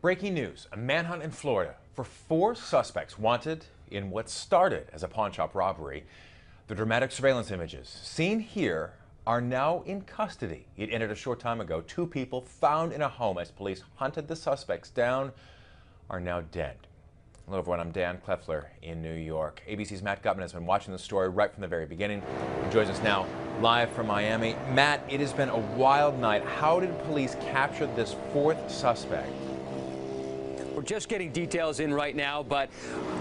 Breaking news, a manhunt in Florida for 4 suspects wanted in what started as a pawn shop robbery. The dramatic surveillance images seen here are now in custody. It ended a short time ago. 2 people found in a home as police hunted the suspects down are now dead. Hello everyone, I'm Dan Kleffler in New York. ABC's Matt Gutman has been watching the story right from the very beginning. He joins us now live from Miami. Matt, it has been a wild night. How did police capture this 4th suspect? We're just getting details in right now, but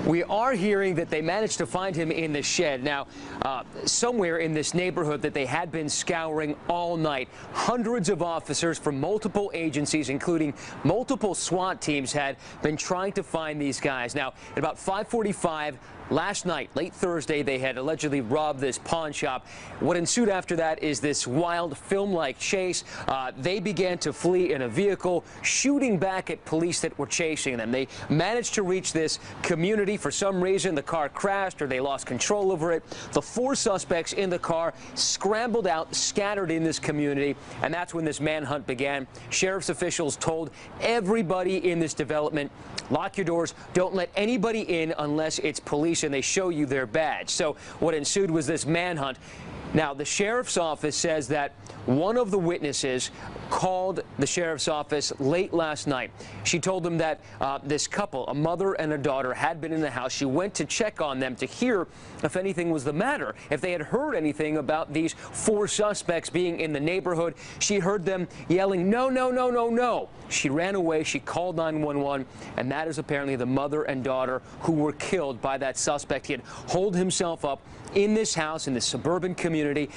we are hearing that they managed to find him in the shed. Now, somewhere in this neighborhood that they had been scouring all night. Hundreds of officers from multiple agencies, including multiple SWAT teams, had been trying to find these guys. Now, at about 5:45 last night, late Thursday, they had allegedly robbed this pawn shop. What ensued after that is this wild film-like chase. They began to flee in a vehicle, shooting back at police that were chasing them. They managed to reach this community. For some reason, the car crashed or they lost control over it. The 4 suspects in the car scrambled out, scattered in this community, and that's when this manhunt began. Sheriff's officials told everybody in this development, lock your doors, don't let anybody in unless it's police and they show you their badge. So what ensued was this manhunt. Now, the sheriff's office says that one of the witnesses called the sheriff's office late last night. She told them that this couple, a mother and a daughter, had been in the house. She went to check on them to hear if anything was the matter, if they had heard anything about these 4 suspects being in the neighborhood. She heard them yelling, "No, no, no, no, no." She ran away. She called 911, and that is apparently the mother and daughter who were killed by that suspect. He had holed himself up in this house in this suburban community.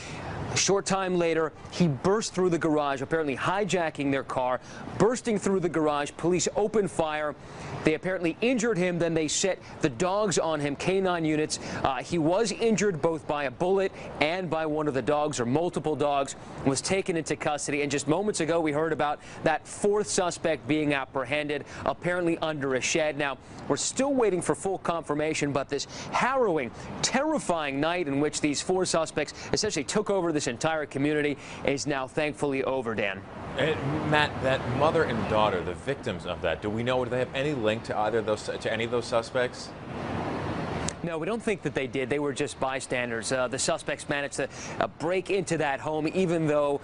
A short time later, he burst through the garage, apparently hijacking their car, bursting through the garage. Police opened fire. They apparently injured him. Then they set the dogs on him, canine units. He was injured both by a bullet and by one of the dogs, or multiple dogs, was taken into custody. And just moments ago, we heard about that 4th suspect being apprehended, apparently under a shed. Now, we're still waiting for full confirmation, but this harrowing, terrifying night in which these 4 suspects essentially took over this entire community is now thankfully over, Dan. And Matt, that mother and daughter, the victims of that, do we know, do they have any link to either of those, to any of those suspects? No, we don't think that they did. They were just bystanders. The suspects managed to break into that home, even though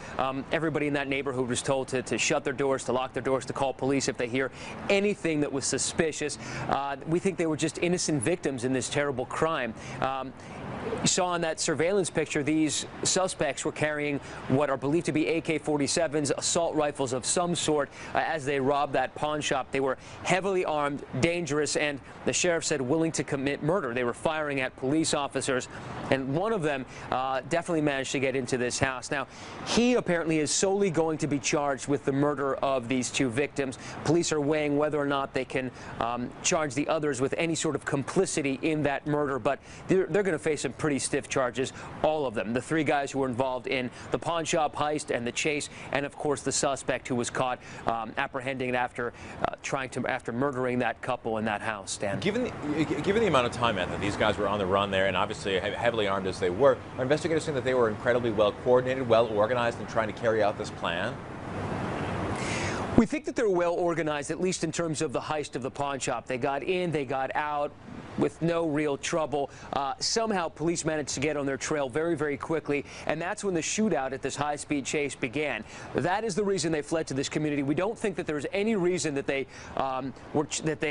everybody in that neighborhood was told to shut their doors, to lock their doors, to call police if they hear anything that was suspicious. We think they were just innocent victims in this terrible crime. You saw in that surveillance picture, these suspects were carrying what are believed to be AK-47s, assault rifles of some sort, as they robbed that pawn shop. They were heavily armed, dangerous, and the sheriff said willing to commit murder. They were firing at police officers, and one of them definitely managed to get into this house. Now, he apparently is solely going to be charged with the murder of these 2 victims. Police are weighing whether or not they can charge the others with any sort of complicity in that murder, but they're going to face some pretty stiff charges, all of them. The 3 guys who were involved in the pawn shop heist and the chase, and of course the suspect who was caught apprehending after after murdering that couple in that house. Dan, given the amount of time, Matt, that these guys were on the run there, and obviously heavily armed as they were, are investigators saying that they were incredibly well coordinated, well organized in trying to carry out this plan? We think that they're well organized, at least in terms of the heist of the pawn shop. They got in, they got out with no real trouble. Somehow police managed to get on their trail very, very quickly, and that's when the shootout at this high-speed chase began. That is the reason they fled to this community. We don't think that there's any reason that they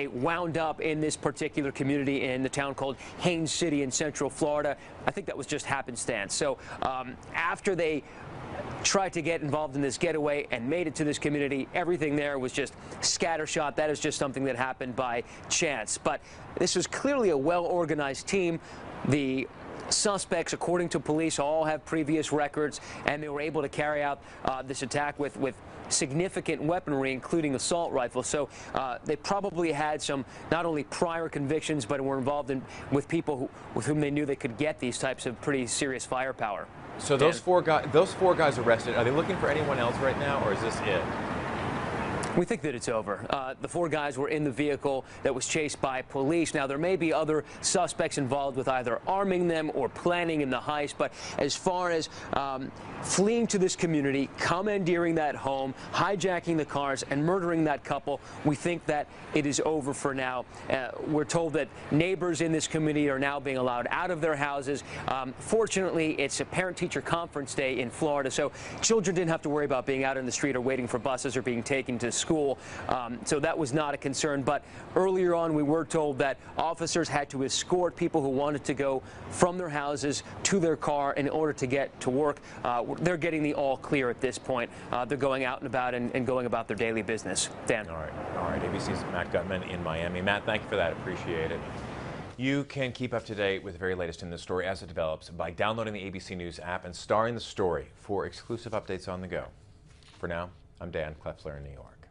wound up in this particular community in the town called Haines City in Central Florida. I think that was just happenstance. So after they tried to get involved in this getaway and made it to this community, everything there was just scattershot. That is just something that happened by chance. But this was clearly a well-organized team. The suspects, according to police, all have previous records, and they were able to carry out this attack with significant weaponry, including assault rifles. So they probably had some not only prior convictions, but were involved with people with whom they knew they could get these types of pretty serious firepower. So those 4 guys arrested, are they looking for anyone else right now, or is this it? We think that it's over. The 4 guys were in the vehicle that was chased by police. Now, there may be other suspects involved with either arming them or planning in the heist, but as far as fleeing to this community, commandeering that home, hijacking the cars, and murdering that couple, we think that it is over for now. We're told that neighbors in this community are now being allowed out of their houses. Fortunately, it's a parent-teacher conference day in Florida, so children didn't have to worry about being out in the street or waiting for buses or being taken to school. So that was not a concern. But earlier on, we were told that officers had to escort people who wanted to go from their houses to their car in order to get to work. They're getting the all clear at this point. They're going out and about and going about their daily business. Dan. All right. ABC's Matt Gutman in Miami. Matt, thank you for that. Appreciate it. You can keep up to date with the very latest in this story as it develops by downloading the ABC News app and starring the story for exclusive updates on the go. For now, I'm Dan Kleffler in New York.